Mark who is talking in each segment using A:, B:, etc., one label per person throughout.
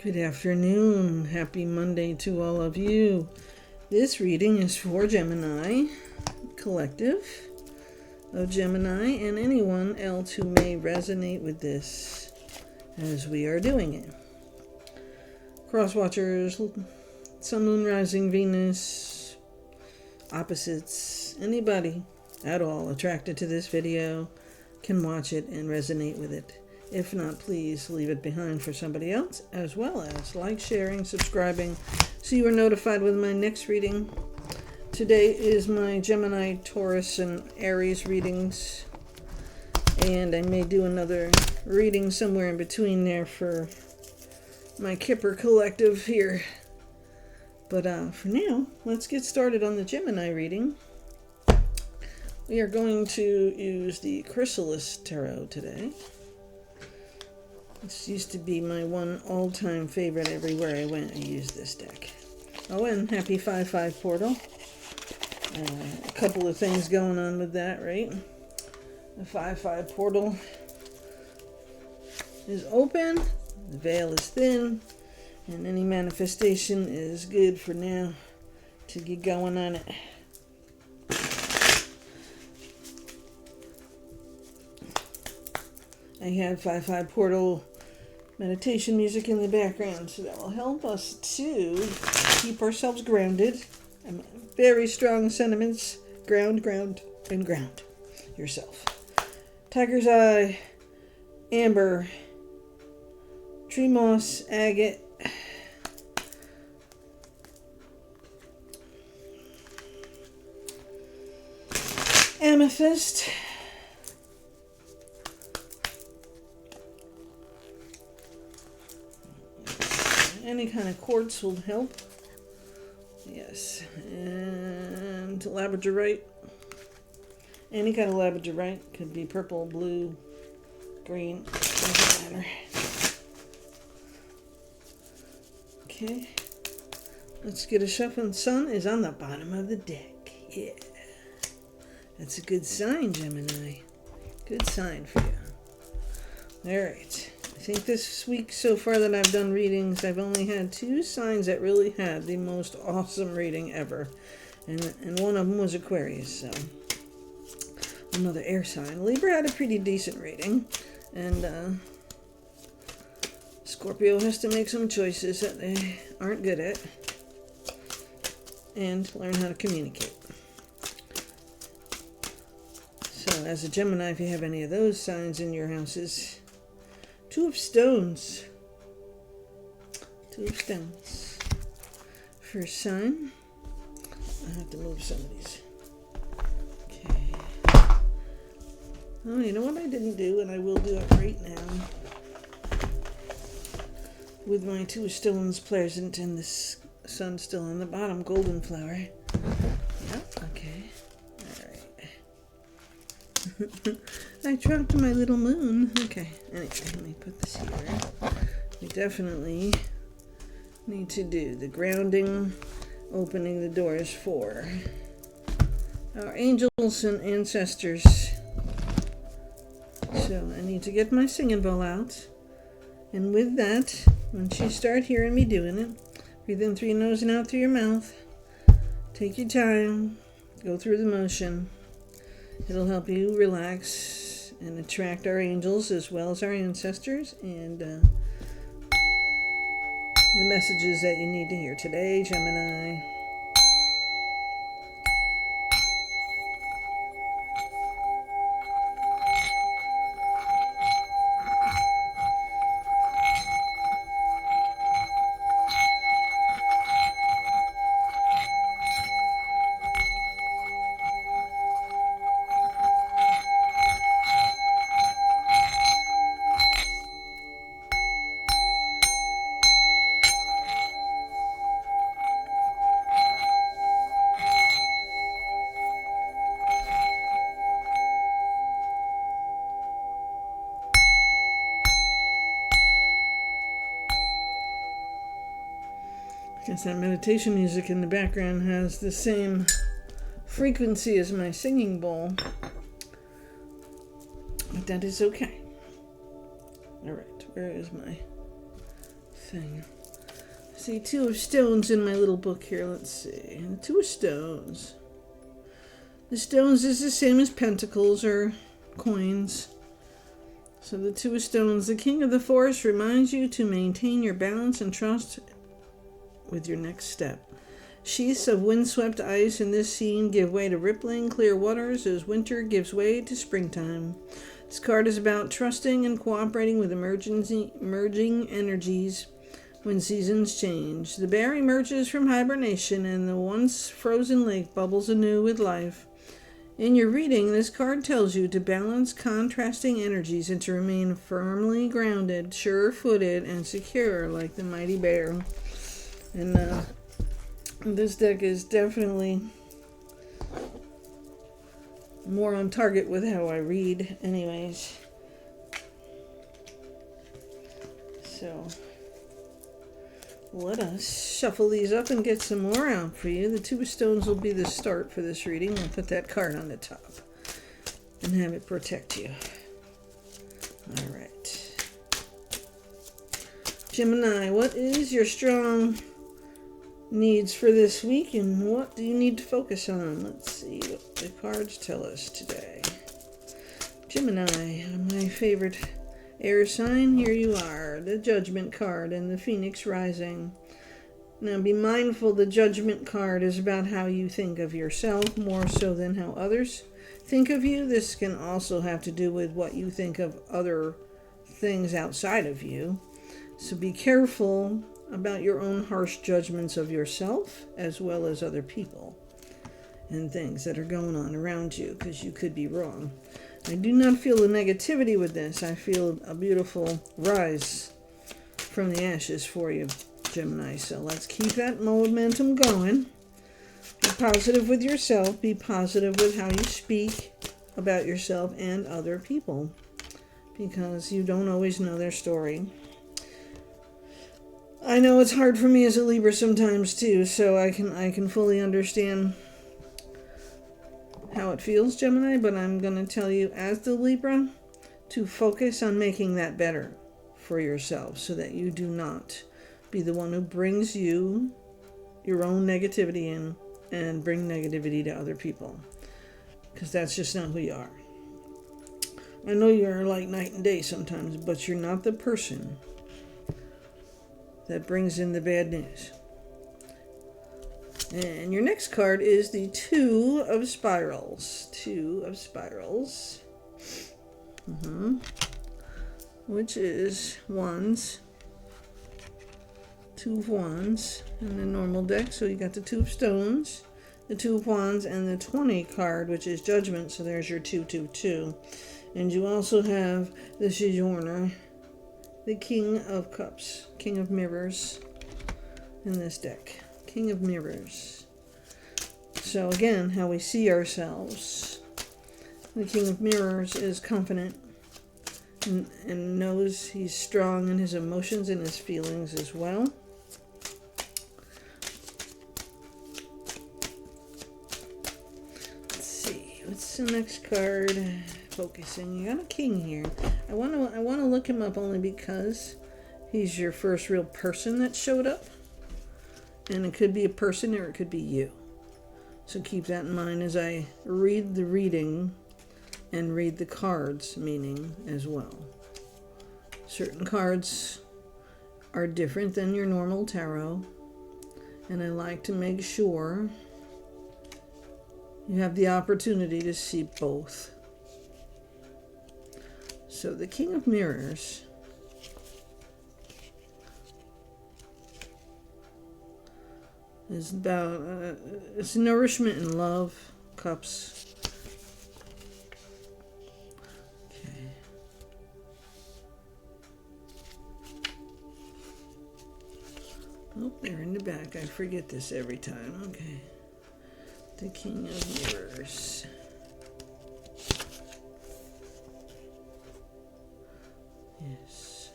A: Good afternoon. Happy Monday to all of you. This reading is for Gemini, collective of Gemini, and anyone else who may resonate with this as we are doing it. Cross watchers, Sun, Moon, Rising, Venus, opposites, anybody at all attracted to this video can watch it and resonate with it. If not, please leave it behind for somebody else, as well as like, sharing, subscribing, so you are notified with my next reading. Today is my Gemini, Taurus, and Aries readings, and I may do another reading somewhere in between there for my Kipper collective here. But for now, let's get started on the Gemini reading. We are going to use the Chrysalis Tarot today. This used to be my one all-time favorite. Everywhere I went, I used this deck. Oh, and happy 5/5 portal. A couple of things going on with that, right? The 5/5 portal is open, the veil is thin, and any manifestation is good for now to get going on it. I have 5/5 portal meditation music in the background, so that will help us to keep ourselves grounded. Very strong sentiments. Ground, and ground yourself. Tiger's Eye, Amber, Tree Moss, Agate, Amethyst, any kind of quartz will help. Yes. And labradorite. Any kind of labradorite. Could be purple, blue, green. Doesn't matter. Okay. Let's get a shuffle. Sun is on the bottom of the deck. Yeah. That's a good sign, Gemini. Good sign for you. Alright. I think this week so far that I've done readings, I've only had two signs that really had the most awesome reading ever. And one of them was Aquarius, so another air sign. Libra had a pretty decent reading, and Scorpio has to make some choices that they aren't good at and learn how to communicate. So as a Gemini, if you have any of those signs in your houses, Two of Stones. First sign. I have to move some of these. Okay. Oh, you know what I didn't do, and I will do it right now. With my Two of Stones present and the sun still on the bottom, golden flower. Yep, okay. Alright. I dropped my little moon. Okay, anyway, let me put this here. We definitely need to do the grounding, opening the doors for our angels and ancestors. So I need to get my singing bowl out. And with that, once you start hearing me doing it, breathe in through your nose and out through your mouth. Take your time. Go through the motion. It'll help you relax and attract our angels as well as our ancestors and the messages that you need to hear today, Gemini. I guess that meditation music in the background has the same frequency as my singing bowl, but that is okay. All right, where is my thing. I see two of stones in my little book here. Let's see. The two of stones. The stones is the same as pentacles or coins. So the two of stones, the king of the forest, reminds you to maintain your balance and trust with your next step. Sheaths of windswept ice in this scene give way to rippling, clear waters as winter gives way to springtime. This card is about trusting and cooperating with emerging energies when seasons change. The bear emerges from hibernation and the once frozen lake bubbles anew with life. In your reading, this card tells you to balance contrasting energies and to remain firmly grounded, sure-footed, and secure like the mighty bear. And this deck is definitely more on target with how I read anyways. So let us shuffle these up and get some more out for you. The two of stones will be the start for this reading. We'll put that card on the top and have it protect you. All right. Gemini, what is your strong needs for this week and what do you need to focus on? Let's see what the cards tell us today. Gemini, my favorite air sign. Here you are, the Judgment card and the Phoenix rising. Now be mindful, the Judgment card is about how you think of yourself more so than how others think of you. This can also have to do with what you think of other things outside of you. So be careful about your own harsh judgments of yourself as well as other people and things that are going on around you, because you could be wrong. I do not feel the negativity with this. I feel a beautiful rise from the ashes for you, Gemini. So let's keep that momentum going. Be positive with yourself. Be positive with how you speak about yourself and other people, because you don't always know their story. I know it's hard for me as a Libra sometimes too, so I can fully understand how it feels, Gemini, but I'm going to tell you as the Libra to focus on making that better for yourself so that you do not be the one who brings you your own negativity in and bring negativity to other people, because that's just not who you are. I know you're like night and day sometimes, but you're not the person that brings in the bad news. And your next card is the Two of Spirals. Two of Spirals. Which is Wands. Two of Wands in the normal deck. So you got the Two of Stones, the Two of Wands, and the 20 card, which is Judgment. So there's your 222. And you also have the Sojourner, the King of Cups, King of Mirrors in this deck. King of Mirrors. So again, how we see ourselves. The King of Mirrors is confident and knows he's strong in his emotions and his feelings as well. Let's see, what's the next card? Focusing. You got a king here. I want to look him up only because he's your first real person that showed up. And it could be a person or it could be you. So keep that in mind as I read the reading and read the cards meaning as well. Certain cards are different than your normal tarot, and I like to make sure you have the opportunity to see both. So the King of Mirrors is about it's nourishment and love, cups. Okay. Oh, they're in the back. I forget this every time. Okay. The King of Mirrors. Yes.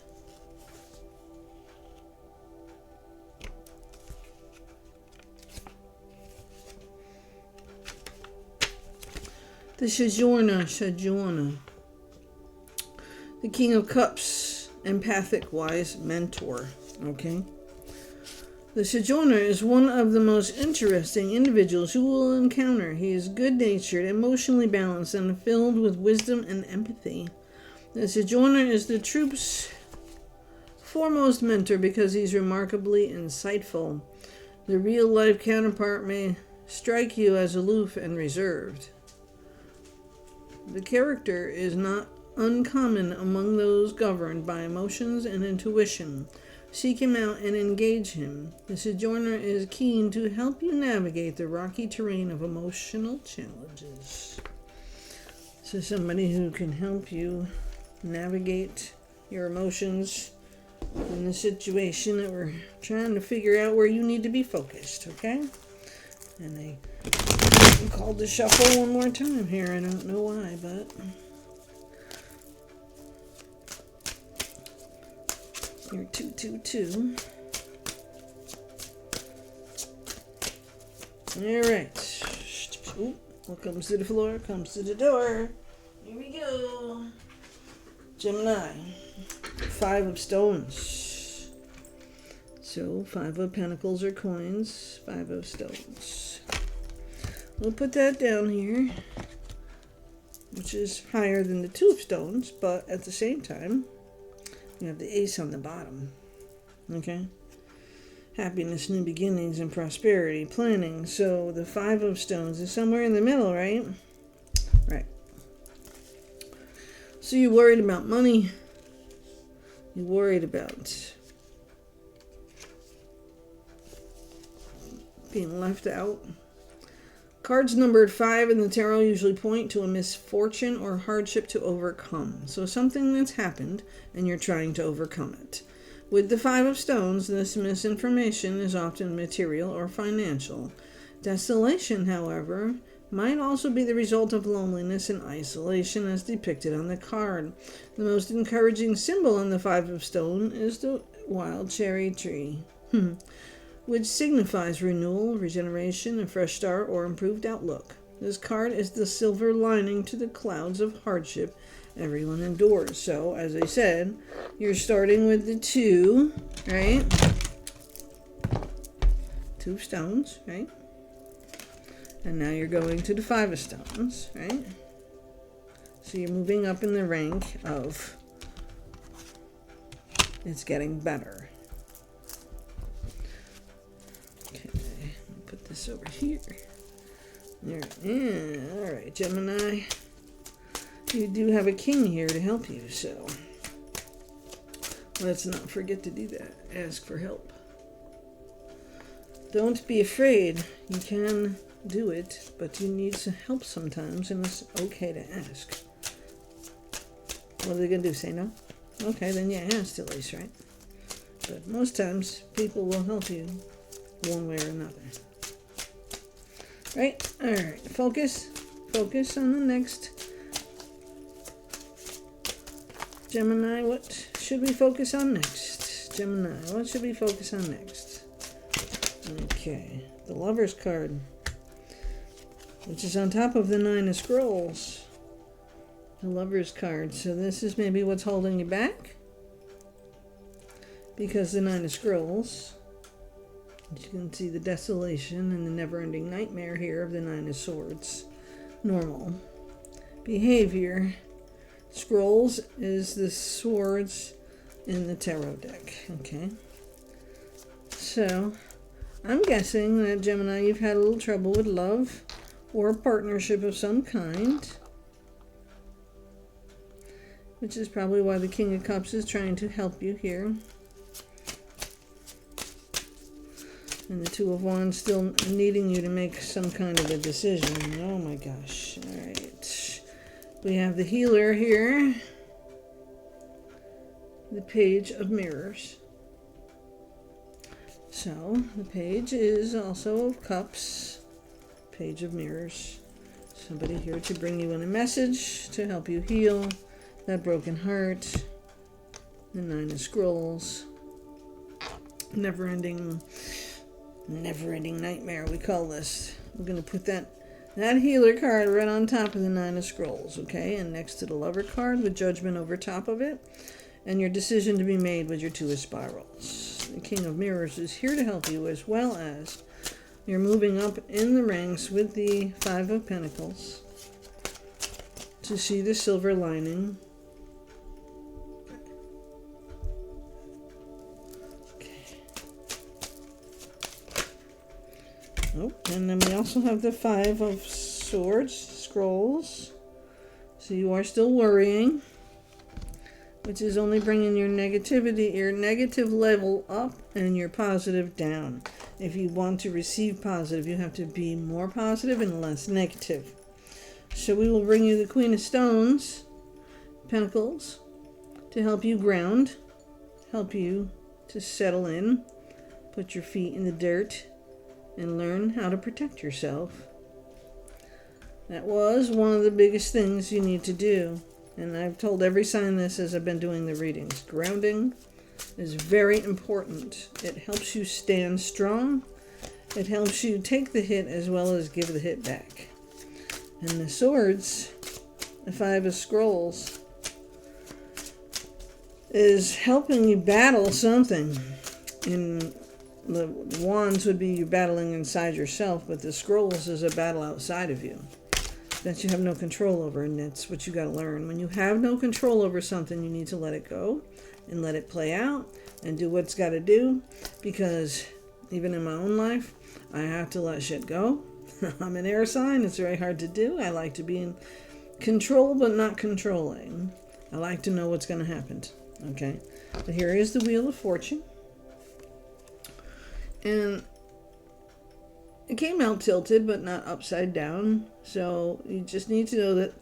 A: The Sojourner. The King of Cups empathic, wise mentor. Okay? The Sojourner is one of the most interesting individuals you will encounter. He is good-natured, emotionally balanced, and filled with wisdom and empathy. The Sojourner is the troop's foremost mentor because he's remarkably insightful. The real-life counterpart may strike you as aloof and reserved. The character is not uncommon among those governed by emotions and intuition. Seek him out and engage him. The Sojourner is keen to help you navigate the rocky terrain of emotional challenges. So somebody who can help you navigate your emotions in the situation that we're trying to figure out where you need to be focused, okay? And I called the shuffle one more time here. I don't know why, but... You're 222. Alright. What comes to the floor comes to the door. Here we go. Gemini. 5 of stones. So 5 of pentacles are coins. 5 of stones. We'll put that down here, which is higher than the 2 of stones, but at the same time, you have the ace on the bottom. Okay? Happiness, new beginnings, and prosperity, planning. So the 5 of stones is somewhere in the middle, right? Right. So you're worried about money. You're worried about being left out. Cards numbered 5 in the tarot usually point to a misfortune or hardship to overcome. So something that's happened and you're trying to overcome it. With the 5 of stones, this misinformation is often material or financial. Desolation, however, might also be the result of loneliness and isolation as depicted on the card. The most encouraging symbol on the 5 of stone is the wild cherry tree. Which signifies renewal, regeneration, a fresh start, or improved outlook. This card is the silver lining to the clouds of hardship everyone endures. So, as I said, you're starting with the 2, right? 2 stones, right? And now you're going to the 5 of stones, right? So you're moving up in the rank of it's getting better. This over here. There. Yeah. All right, Gemini. You do have a king here to help you, so let's not forget to do that. Ask for help. Don't be afraid. You can do it, but you need some help sometimes, and it's okay to ask. What are they going to do? Say no? Okay, then yeah, ask at least, right? But most times, people will help you one way or another. Right? Alright. Focus. Focus on the next. Gemini, what should we focus on next? Gemini, what should we focus on next? Okay. The Lover's card, which is on top of the 9 of Scrolls. The Lover's card. So this is maybe what's holding you back. Because the 9 of Scrolls. You can see the desolation and the never-ending nightmare here of the 9 of Swords. Normal. Behavior. Scrolls is the swords in the tarot deck. Okay. So, I'm guessing that, Gemini, you've had a little trouble with love or a partnership of some kind. Which is probably why the King of Cups is trying to help you here. And the 2 of Wands still needing you to make some kind of a decision. Oh my gosh. Alright. We have the Healer here. The Page of Mirrors. So, the Page is also of Cups. Page of Mirrors. Somebody here to bring you in a message to help you heal that broken heart. The 9 of Scrolls. Never-ending nightmare, we call this. We're going to put that Healer card right on top of the 9 of Scrolls, okay? And next to the Lover card with Judgment over top of it. and your decision to be made with your Two of Spirals. The King of Mirrors is here to help you, as well as you're moving up in the ranks with the Five of Pentacles to see the silver lining. Oh, and then we also have the Five of Swords, Scrolls. So you are still worrying, which is only bringing your negativity, your negative level up and your positive down. If you want to receive positive, you have to be more positive and less negative. So we will bring you the Queen of Stones, Pentacles, to help you ground, help you to settle in, put your feet in the dirt, and learn how to protect yourself. That was one of the biggest things you need to do. And I've told every sign this as I've been doing the readings. Grounding is very important. It helps you stand strong. It helps you take the hit as well as give the hit back. And the swords, the Five of Scrolls, is helping you battle something. In the wands would be you battling inside yourself, but the scrolls is a battle outside of you that you have no control over, and that's what you got to learn. When you have no control over something, you need to let it go and let it play out and do what's got to do, because even in my own life, I have to let shit go. I'm an air sign. It's very hard to do. I like to be in control, but not controlling. I like to know what's going to happen. Okay, but here is the Wheel of Fortune. And it came out tilted, but not upside down. So you just need to know that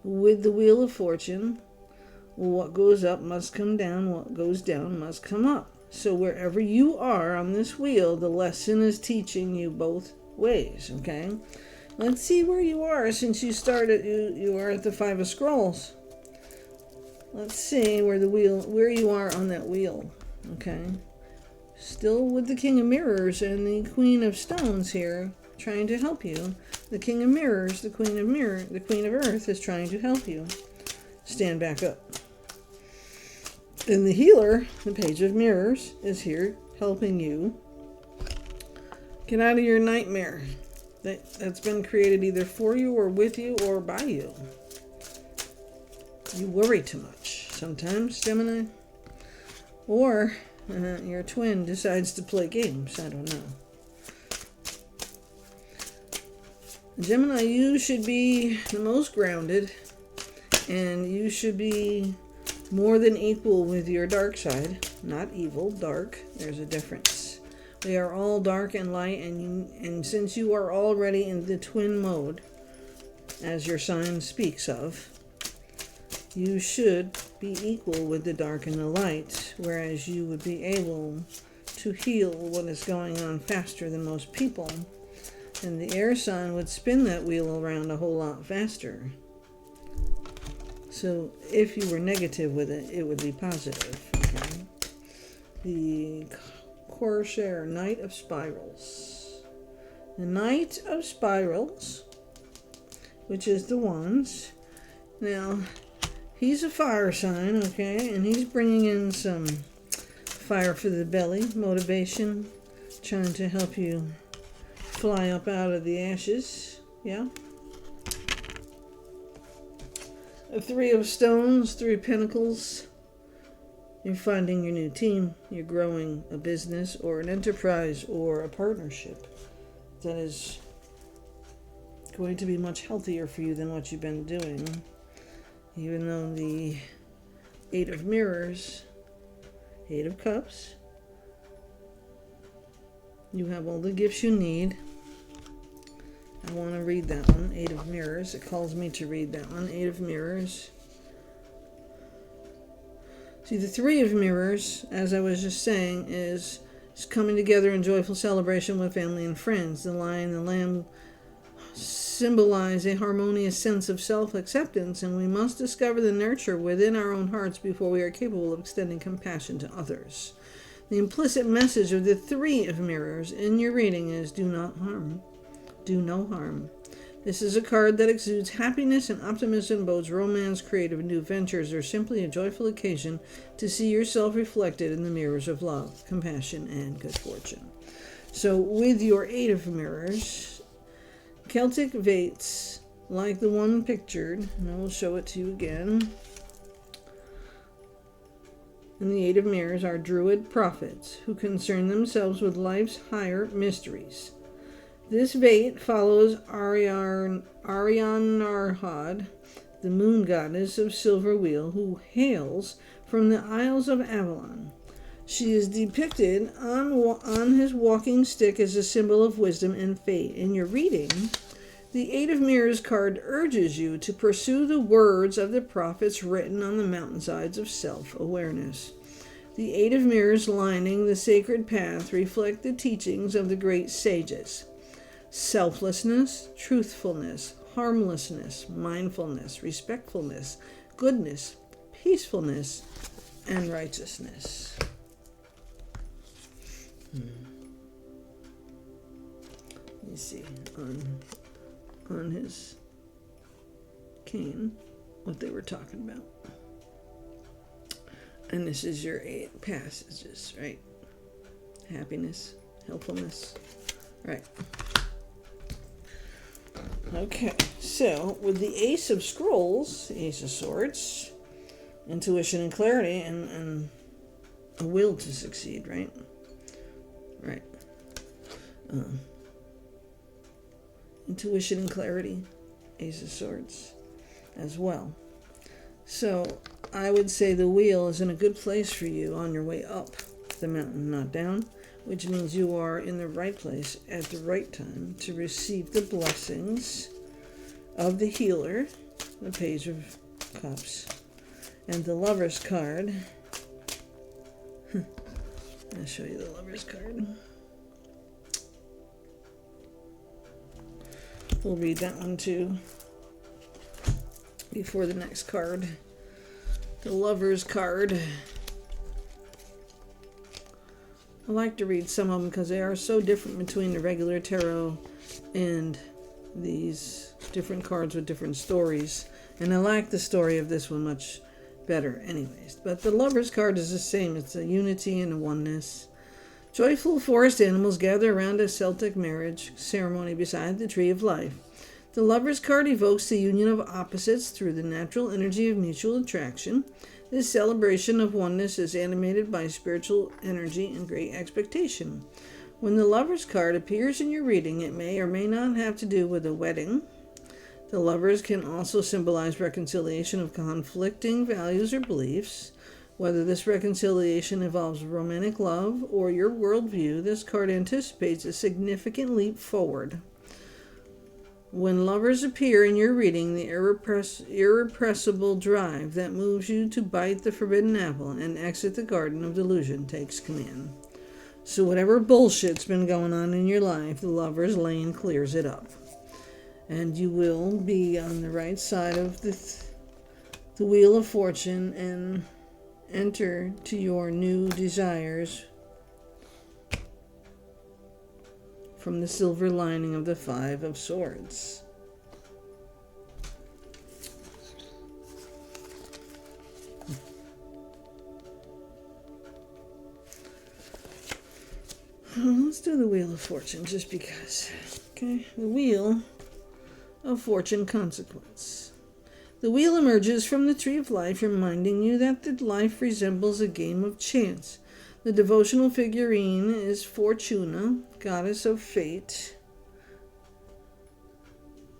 A: with the Wheel of Fortune, what goes up must come down, what goes down must come up. So wherever you are on this wheel, the lesson is teaching you both ways, okay? Let's see where you are since you started. You are at the Five of Scrolls. Let's see where you are on that wheel, okay? Still with the King of Mirrors and the Queen of Stones here, trying to help you. The King of Mirrors, the Queen of Earth is trying to help you stand back up. And the Healer, the Page of Mirrors, is here helping you get out of your nightmare that's been created either for you or with you or by you. You worry too much sometimes, Gemini. Or your twin decides to play games. I don't know. Gemini, you should be the most grounded, and you should be more than equal with your dark side. Not evil, dark. There's a difference. We are all dark and light, and since you are already in the twin mode, as your sign speaks of, you should be equal with the dark and the light, whereas you would be able to heal what is going on faster than most people. And the air sign would spin that wheel around a whole lot faster. So if you were negative with it, it would be positive. Okay? The Corsair, Knight of Spirals. The Knight of Spirals, which is the Wands. Now, he's a fire sign, okay, and he's bringing in some fire for the belly, motivation, trying to help you fly up out of the ashes, yeah. The Three of Stones, Three of Pentacles. You're finding your new team. You're growing a business or an enterprise or a partnership that is going to be much healthier for you than what you've been doing. Even though the Eight of Mirrors, Eight of Cups, you have all the gifts you need. I want to read that one, Eight of Mirrors. It calls me to read that one, Eight of Mirrors. See, the Three of Mirrors, as I was just saying, is coming together in joyful celebration with family and friends. The lion and the lamb symbolize a harmonious sense of self-acceptance, and we must discover the nurture within our own hearts before we are capable of extending compassion to others. The implicit message of the Three of Mirrors in your reading is do not harm. Do no harm. This is a card that exudes happiness and optimism, bodes romance, creative, and new ventures, or simply a joyful occasion to see yourself reflected in the mirrors of love, compassion, and good fortune. So with your 8 of mirrors, Celtic vates, like the one pictured, and I will show it to you again. And the 8 of mirrors are druid prophets who concern themselves with life's higher mysteries. This vate follows Arianarhod, the moon goddess of Silver Wheel, who hails from the Isles of Avalon. She is depicted on his walking stick as a symbol of wisdom and fate. In your reading, the 8 of Mirrors card urges you to pursue the words of the prophets written on the mountainsides of self-awareness. The 8 of Mirrors lining the sacred path reflect the teachings of the great sages. Selflessness, truthfulness, harmlessness, mindfulness, respectfulness, goodness, peacefulness, and righteousness. Let me see on his cane what they were talking about. And this is your 8 passages, right? Happiness, helpfulness, right? Okay, so with the Ace of Scrolls, Ace of Swords, intuition and clarity, and a will to succeed, right? Right. Intuition and clarity, Ace of Swords, as well. So I would say the wheel is in a good place for you on your way up the mountain, not down, which means you are in the right place at the right time to receive the blessings of the healer, the Page of Cups, and the Lover's card. I'll show you the Lover's card. We'll read that one too before the next card. The Lover's card. I like to read some of them because they are so different between the regular tarot and these different cards with different stories. And I like the story of this one much better anyways. But the Lover's card is the same. It's a unity and a oneness. Joyful forest animals gather around a Celtic marriage ceremony beside the Tree of Life. The Lover's card evokes the union of opposites through the natural energy of mutual attraction. This celebration of oneness is animated by spiritual energy and great expectation. When the Lover's card appears in your reading, it may or may not have to do with a wedding. The Lovers can also symbolize reconciliation of conflicting values or beliefs. Whether this reconciliation involves romantic love or your worldview, this card anticipates a significant leap forward. When lovers appear in your reading, the irrepressible drive that moves you to bite the forbidden apple and exit the garden of delusion takes command. So whatever bullshit's been going on in your life, the Lover's lane clears it up. And you will be on the right side of the Wheel of Fortune and enter to your new desires from the silver lining of the 5 of Swords. Let's do the Wheel of Fortune just because. Okay, the Wheel of Fortune consequence. The wheel emerges from the Tree of Life, reminding you that life resembles a game of chance. The devotional figurine is Fortuna, goddess of fate.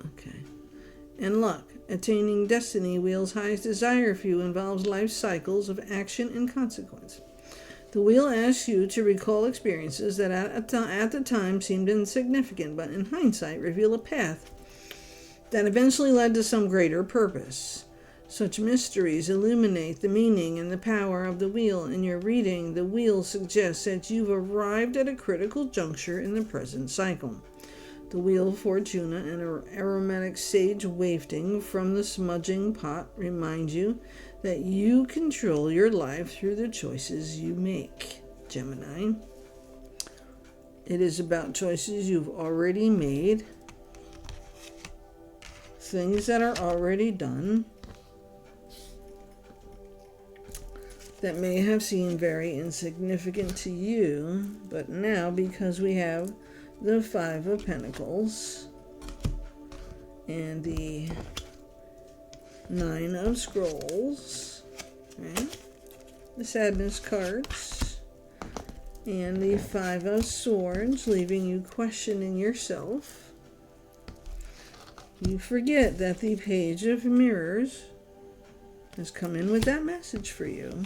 A: Okay. And luck. Attaining destiny, wheel's highest desire for you involves life cycles of action and consequence. The wheel asks you to recall experiences that at the time seemed insignificant, but in hindsight reveal a path that eventually led to some greater purpose. Such mysteries illuminate the meaning and the power of the wheel. In your reading, the wheel suggests that you've arrived at a critical juncture in the present cycle. The Wheel of Fortuna and aromatic sage wafting from the smudging pot remind you that you control your life through the choices you make, Gemini. It is about choices you've already made things that are already done that may have seemed very insignificant to you, but now because we have the Five of Pentacles and the Nine of Scrolls, right? The Sadness cards, and the Five of Swords, leaving you questioning yourself, you forget that the Page of Mirrors has come in with that message for you,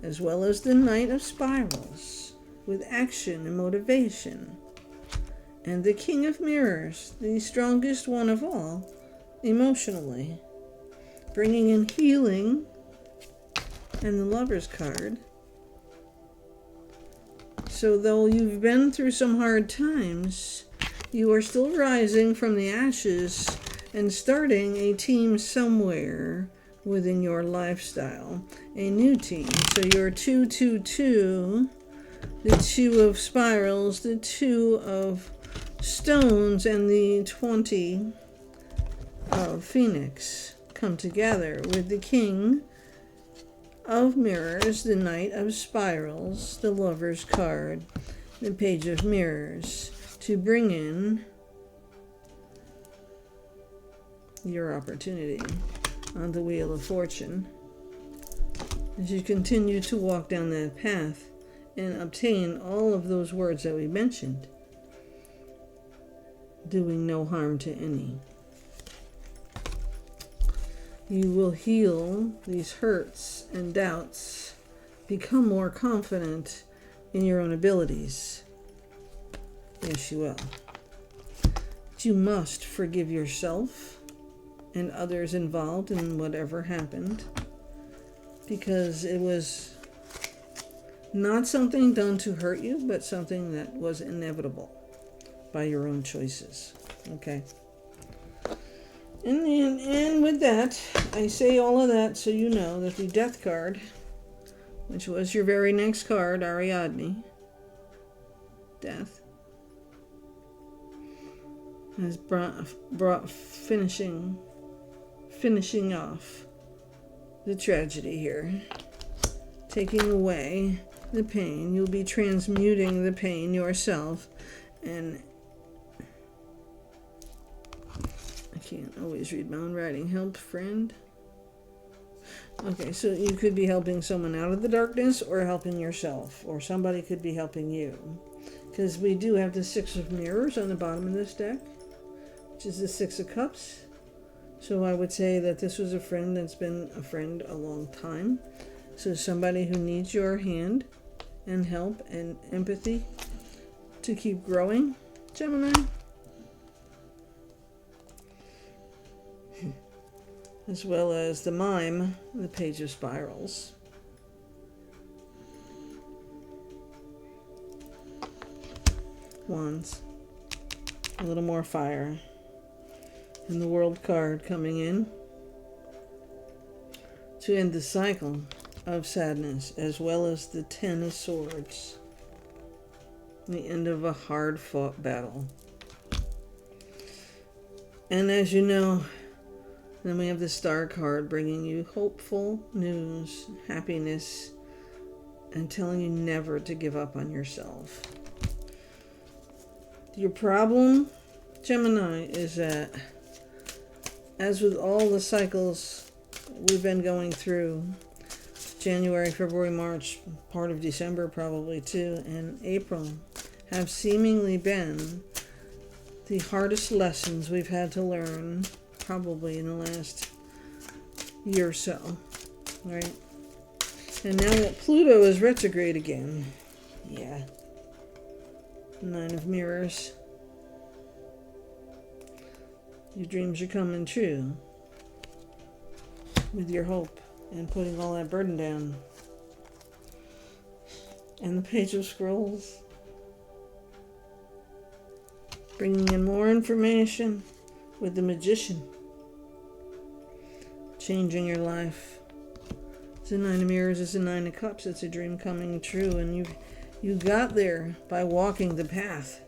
A: as well as the Knight of Spirals, with action and motivation, and the King of Mirrors, the strongest one of all, emotionally, bringing in healing, and the Lover's card. So though you've been through some hard times, you are still rising from the ashes and starting a team somewhere within your lifestyle, a new team. So your 222, the Two of Spirals, the Two of Stones, and the 20 of Phoenix come together with the King of Mirrors, the Knight of Spirals, the Lover's card, the Page of Mirrors, to bring in your opportunity on the Wheel of Fortune as you continue to walk down that path and obtain all of those words that we mentioned, doing no harm to any. You will heal these hurts and doubts, become more confident in your own abilities. Yes, you will. But you must forgive yourself and others involved in whatever happened, because it was not something done to hurt you, but something that was inevitable by your own choices. Okay? And with that, I say all of that so you know that the Death card, which was your very next card, Ariadne, Death, has brought finishing off the tragedy here, taking away the pain. You'll be transmuting the pain yourself, and I can't always read my own writing. Help, friend. Okay, so you could be helping someone out of the darkness or helping yourself, or somebody could be helping you, because we do have the Six of Mirrors on the bottom of this deck, which is the Six of Cups. So I would say that this was a friend that's been a friend a long time. So somebody who needs your hand and help and empathy to keep growing, Gemini. As well as the Mime, the Page of Spirals. Wands. A little more fire. And the World card coming in to end the cycle of sadness, as well as the Ten of Swords. The end of a hard-fought battle. And as you know, then we have the Star card bringing you hopeful news, happiness, and telling you never to give up on yourself. Your problem, Gemini, is that as with all the cycles we've been going through, January, February, March, part of December probably too, and April, have seemingly been the hardest lessons we've had to learn probably in the last year or so, right? And now that Pluto is retrograde again, yeah, Nine of Mirrors, your dreams are coming true with your hope and putting all that burden down. And the Page of Scrolls, bringing in more information with the Magician, changing your life. It's the Nine of Mirrors, it's the Nine of Cups, it's a dream coming true, and you got there by walking the path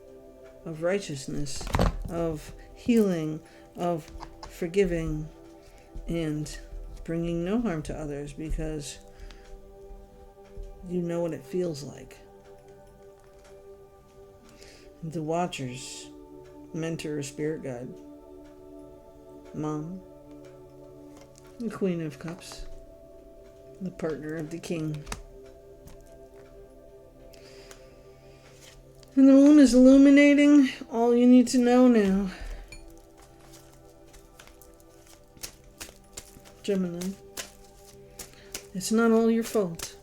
A: of righteousness, of healing, of forgiving, and bringing no harm to others because you know what it feels like. The Watchers, mentor or spirit guide, Mom, the Queen of Cups, the partner of the King. And the moon is illuminating all you need to know now. Gemini, it's not all your fault.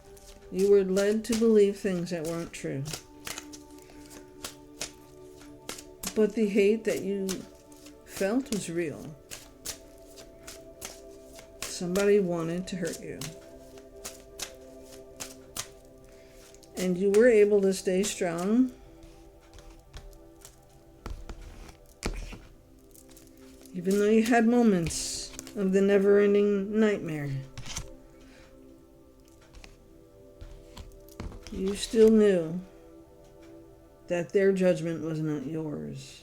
A: You were led to believe things that weren't true. But the hate that you felt was real. Somebody wanted to hurt you. And you were able to stay strong. Even though you had moments of the never-ending nightmare. You still knew that their judgment was not yours.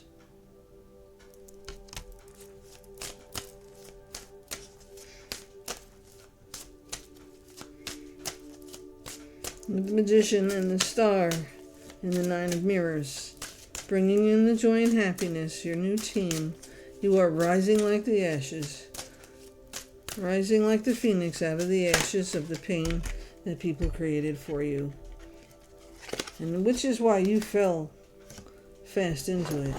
A: The Magician and the Star and the Nine of Mirrors, bringing in the joy and happiness, your new team. You are rising like the ashes, rising like the phoenix out of the ashes of the pain that people created for you. And which is why you fell fast into it.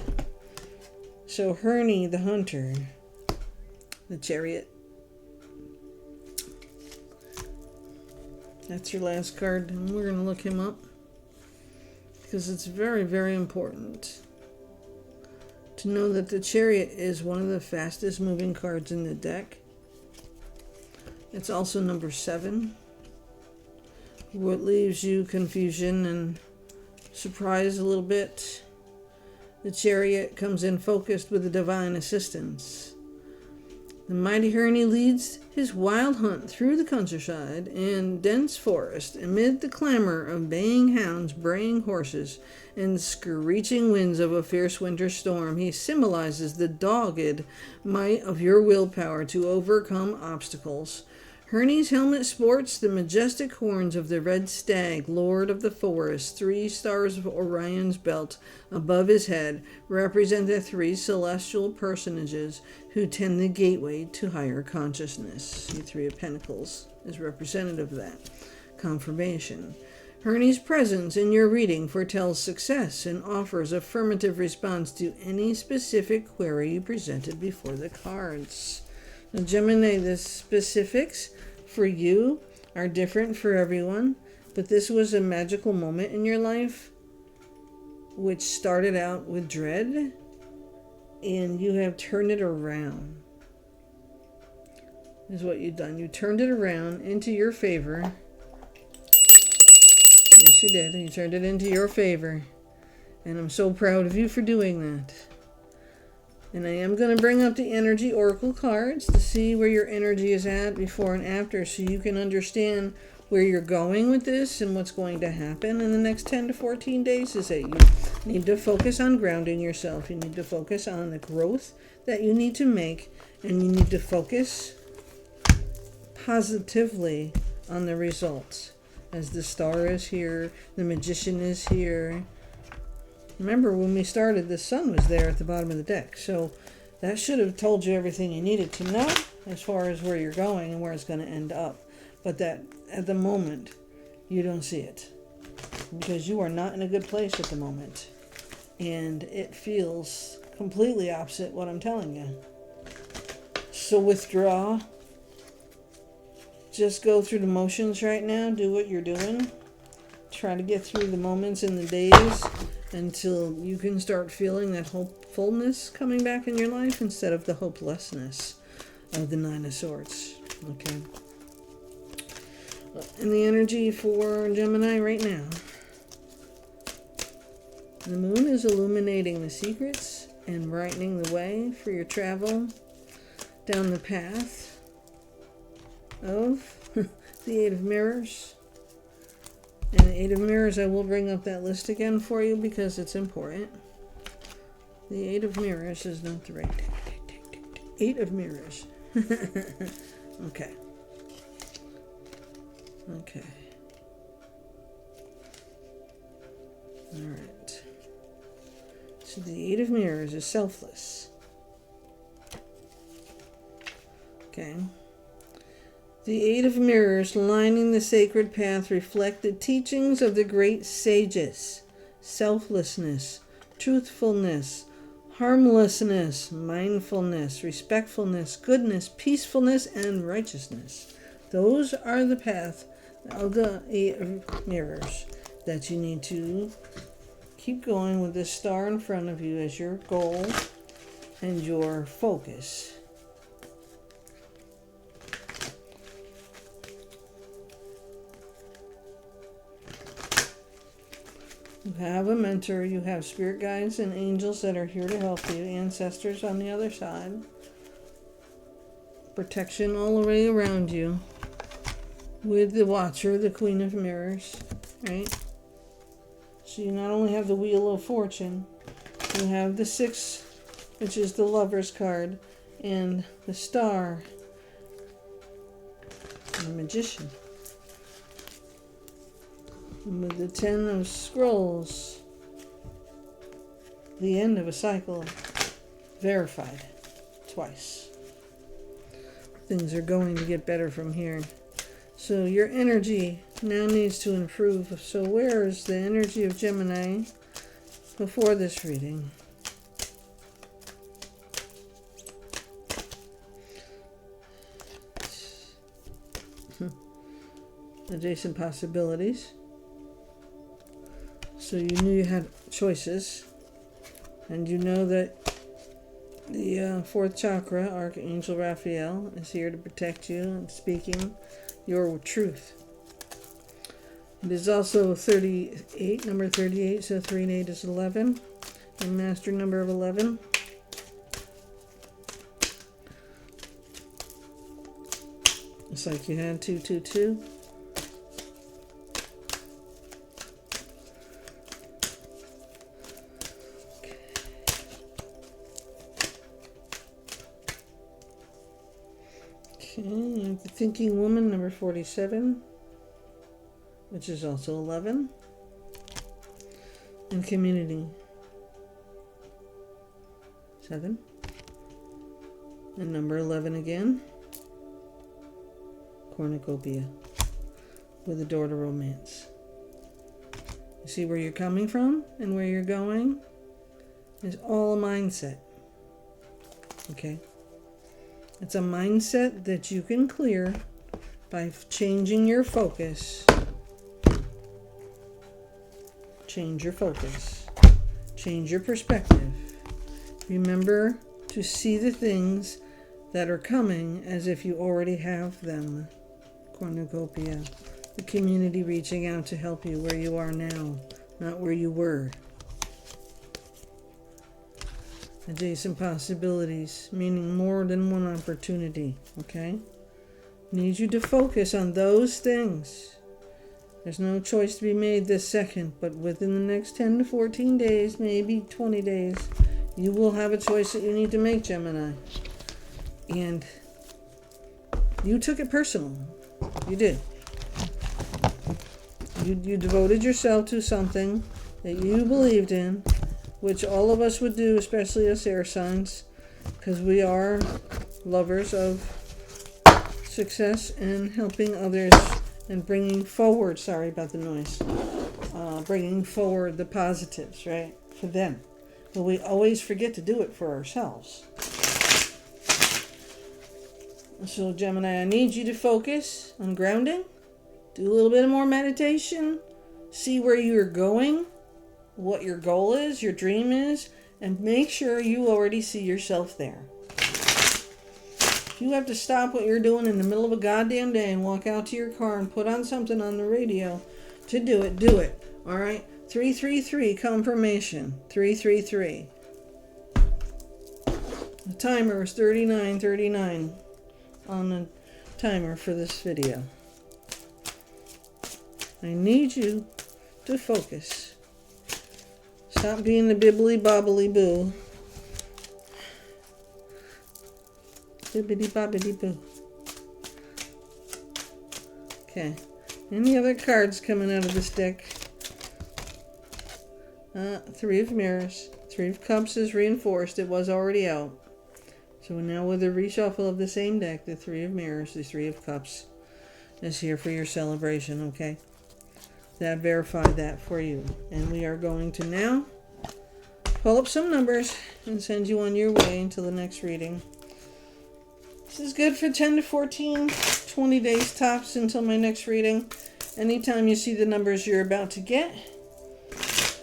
A: So Herney the Hunter, the Chariot. That's your last card, and we're going to look him up because it's very, very important to know that the Chariot is one of the fastest moving cards in the deck. It's also number 7. What leaves you confusion and surprised a little bit. The Chariot comes in focused with the divine assistance. The mighty Herney leads his wild hunt through the countryside and dense forest amid the clamor of baying hounds, braying horses, and screeching winds of a fierce winter storm. He symbolizes the dogged might of your willpower to overcome obstacles. Herney's helmet sports the majestic horns of the red stag, lord of the forest. 3 stars of Orion's belt above his head represent the 3 celestial personages who tend the gateway to higher consciousness. The 3 of Pentacles is representative of that. Confirmation. Herney's presence in your reading foretells success and offers affirmative response to any specific query you presented before the cards. Now, Gemini, the specifics for you are different for everyone, but this was a magical moment in your life which started out with dread, and you have turned it around. Is what you've done. You turned it around into your favor. Yes, you did. You turned it into your favor. And I'm so proud of you for doing that. And I am going to bring up the energy oracle cards to see where your energy is at before and after, so you can understand where you're going with this and what's going to happen in the next 10 to 14 days. Is that you need to focus on grounding yourself. You need to focus on the growth that you need to make, and you need to focus positively on the results. As the Star is here, the Magician is here. Remember, when we started, the Sun was there at the bottom of the deck. So that should have told you everything you needed to know as far as where you're going and where it's going to end up. But that at the moment, you don't see it. Because you are not in a good place at the moment. And it feels completely opposite what I'm telling you. So withdraw. Just go through the motions right now. Do what you're doing. Try to get through the moments in the days until you can start feeling that hopefulness coming back in your life instead of the hopelessness of the 9 of Swords. Okay. And the energy for Gemini right now. The moon is illuminating the secrets and brightening the way for your travel down the path of the 8 of Mirrors. And the 8 of Mirrors, I will bring up that list again for you because it's important. The 8 of Mirrors is not the right deck. Eight of Mirrors. Okay. Okay. All right. So the Eight of Mirrors is selfless. Okay. The Eight of Mirrors lining the sacred path reflect the teachings of the great sages. Selflessness, truthfulness, harmlessness, mindfulness, respectfulness, goodness, peacefulness, and righteousness. Those are the path of the Eight of Mirrors that you need to keep going with this star in front of you as your goal and your focus. You have a mentor, you have spirit guides and angels that are here to help you, ancestors on the other side, protection all the way around you, with the Watcher, the Queen of Mirrors, right? So you not only have the Wheel of Fortune, you have the Six, which is the Lover's card, and the Star, and the Magician. With the Ten of Scrolls, the end of a cycle, verified twice. Things are going to get better from here. So your energy now needs to improve. So where is the energy of Gemini before this reading? Adjacent possibilities. So you knew you had choices, and you know that the fourth chakra, Archangel Raphael, is here to protect you and speaking your truth. It is also 38, number 38, so 3 and 8 is 11, and master number of 11. It's like you had 222. Okay, the Thinking Woman, number 47, which is also 11, and Community, 7, and number 11 again, Cornucopia, with a door to romance. You see where you're coming from and where you're going? It's all a mindset, okay? It's a mindset that you can clear by changing your focus. Change your focus. Change your perspective. Remember to see the things that are coming as if you already have them. Cornucopia. The community reaching out to help you where you are now, not where you were. Adjacent possibilities, meaning more than one opportunity, okay? Need you to focus on those things. There's no choice to be made this second, but within the next 10 to 14 days, maybe 20 days, you will have a choice that you need to make, Gemini. And you took it personal. You did. You devoted yourself to something that you believed in, which all of us would do, especially us air signs, because we are lovers of success and helping others and bringing forward, sorry about the noise, bringing forward the positives, right, for them. But we always forget to do it for ourselves. So Gemini, I need you to focus on grounding, do a little bit more meditation, see where you're going, what your goal is, your dream is, and make sure you already see yourself there. If you have to stop what you're doing in the middle of a goddamn day and walk out to your car and put on something on the radio to do it, do it. All right? 333, confirmation. 333. The timer is 39:39 on the timer for this video. I need you to focus. Stop being the bibbly bobbly boo. Bibbidi bobbidi boo. Okay. Any other cards coming out of this deck? Three of Mirrors. Three of Cups is reinforced. It was already out. So now with a reshuffle of the same deck, the Three of Mirrors, the Three of Cups is here for your celebration, okay? That verified that for you. And we are going to now pull up some numbers and send you on your way until the next reading. This is good for 10 to 14, 20 days tops until my next reading. Anytime you see the numbers you're about to get,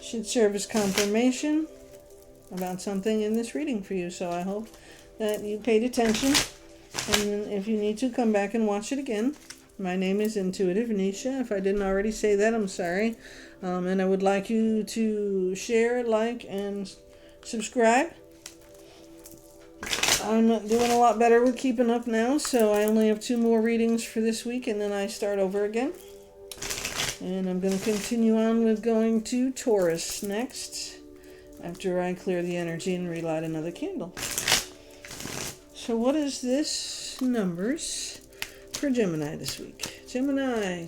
A: should serve as confirmation about something in this reading for you. So I hope that you paid attention. And if you need to, come back and watch it again. My name is Intuitive Venetia. If I didn't already say that, I'm sorry. And I would like you to share, like, and subscribe. I'm doing a lot better with keeping up now, so I only have 2 more readings for this week, and then I start over again. And I'm going to continue on with going to Taurus next, after I clear the energy and relight another candle. So what is this numbers for Gemini this week? Gemini.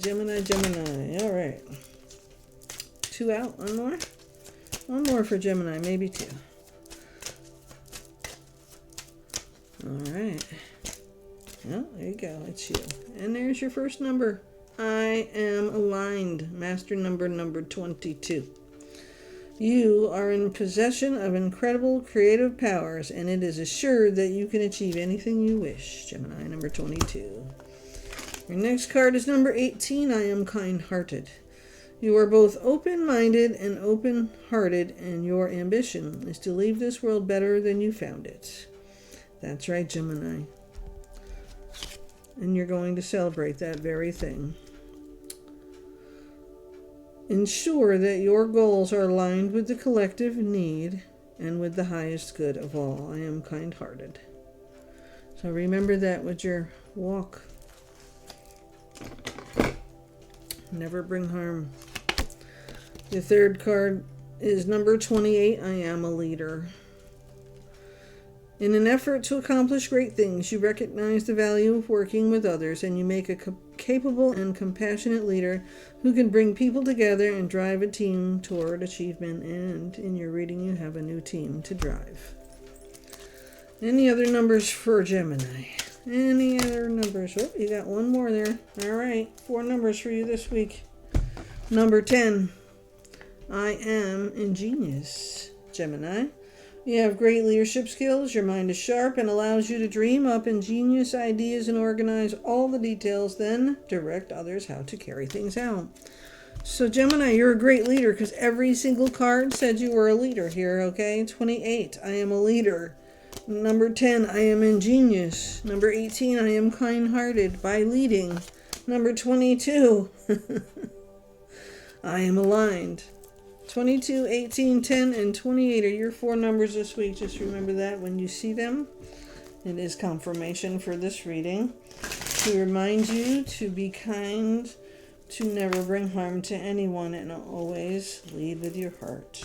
A: All right. 2 out. One more. One more for Gemini. Maybe 2. All right. Well, there you go. It's you. And there's your first number. I am aligned. Master number 22. You are in possession of incredible creative powers, and it is assured that you can achieve anything you wish. Gemini number 22. Your next card is number 18. I am kind-hearted. You are both open-minded and open-hearted, and your ambition is to leave this world better than you found it. That's right, Gemini. And you're going to celebrate that very thing. Ensure that your goals are aligned with the collective need and with the highest good of all. I am kind-hearted. So remember that with your walk. Never bring harm. The third card is number 28. I am a leader. In an effort to accomplish great things, you recognize the value of working with others, and you make a capable and compassionate leader who can bring people together and drive a team toward achievement. And in your reading, you have a new team to drive. Any other numbers for Gemini? Any other numbers? Oh, you got one more there. All right, 4 numbers for you this week. Number 10. I am ingenious, Gemini. You have great leadership skills, your mind is sharp and allows you to dream up ingenious ideas and organize all the details, then direct others how to carry things out. So Gemini, you're a great leader because every single card said you were a leader here, okay? 28, I am a leader. Number 10, I am ingenious. Number 18, I am kind-hearted by leading. Number 22, I am aligned. 22, 18, 10, and 28 are your 4 numbers this week. Just remember that when you see them. It is confirmation for this reading to remind you to be kind, to never bring harm to anyone, and always lead with your heart.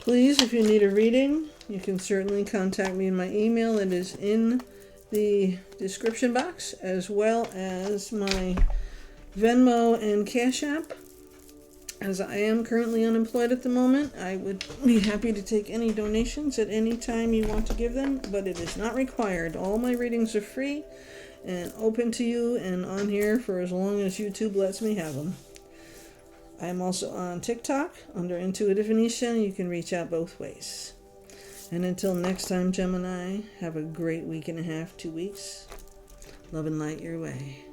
A: Please, if you need a reading, you can certainly contact me in my email. It is in the description box, as well as my Venmo and Cash App. As I am currently unemployed at the moment, I would be happy to take any donations at any time you want to give them, but it is not required. All my readings are free and open to you and on here for as long as YouTube lets me have them. I am also on TikTok under Intuitive Venetia. You can reach out both ways. And until next time, Gemini, have a great week and a half, 2 weeks. Love and light your way.